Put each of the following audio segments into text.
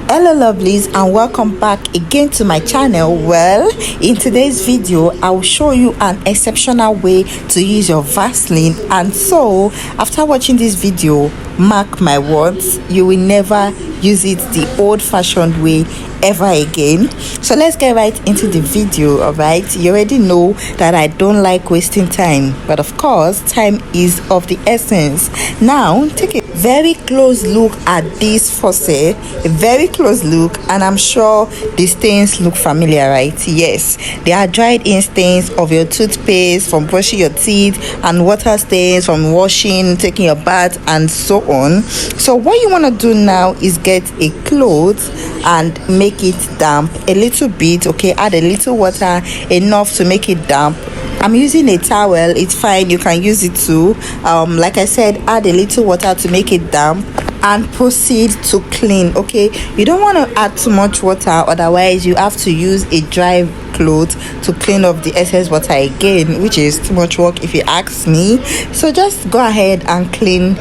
Hello lovelies, and welcome back again to my channel. Well, in today's video I will show you an exceptional way to use your Vaseline, and so after watching this video, mark my words, you will never use it the old-fashioned way ever again. So let's get right into the video. All right, you already know that I don't like wasting time, but of course time is of the essence. Now take a very close look at this faucet, a very close look, and I'm sure the stains look familiar, right? Yes, they are dried in stains of your toothpaste from brushing your teeth, and water stains from washing, taking your bath, and so on. So what you want to do now is get a cloth and make it damp a little bit. Okay, add a little water, enough to make it damp. I'm using a towel, it's fine, you can use it too. Like I said, add a little water to make it damp and proceed to clean. Okay, you don't want to add too much water, otherwise you have to use a dry cloth to clean off the excess water again, which is too much work if you ask me. So just go ahead and clean.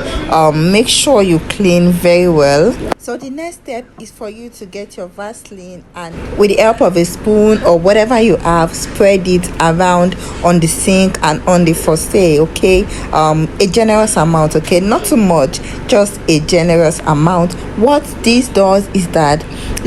Make sure you clean very well. So the next step is for you to get your Vaseline, and with the help of a spoon or whatever you have, spread it around on the sink and on the faucet. Okay, a generous amount, okay, not too much, just a generous amount. What this does is that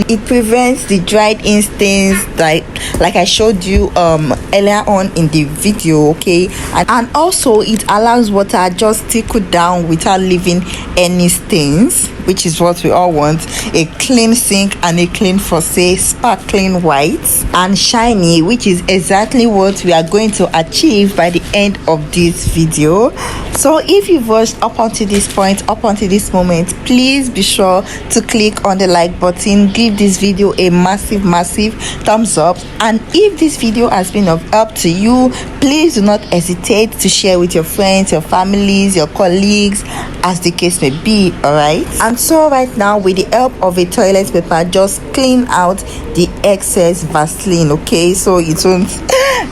it prevents the dried in stains like I showed you earlier on in the video. Okay, and also it allows water just trickle down without leaving any stains, which is what we all want. A clean sink and a clean faucet, sparkling white and shiny, which is exactly what we are going to achieve by the end of this video. So if you've watched up until this point, up until this moment, please be sure to click on the like button, give this video a massive thumbs up, and if this video has been of help to you, please do not hesitate to share with your friends, your families, your colleagues, as the case may be. All right, and so right now, with the help of a toilet paper, just clean out the excess Vaseline. Okay, so it won't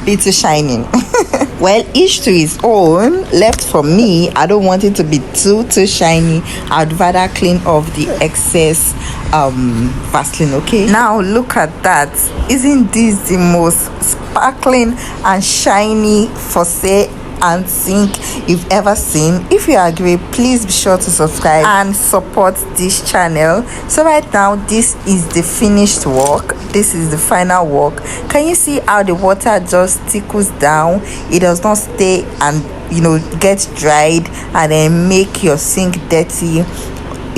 be too shining. Well, each to his own. Left for me, I don't want it to be too shiny. I'd rather clean off the excess Vaseline. Okay, now look at that. Isn't this the most sparkling and shiny faucet and sink you've ever seen? If you agree, please be sure to subscribe and support this channel. So right now, this is the finished work, this is the final work. Can you see how the water just trickles down? It does not stay and get dried and then make your sink dirty.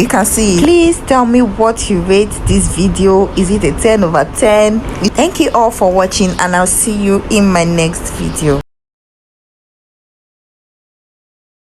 You can see. Please tell me what you rate this video. Is it a 10 over 10? Thank you all for watching, and I'll see you in my next video.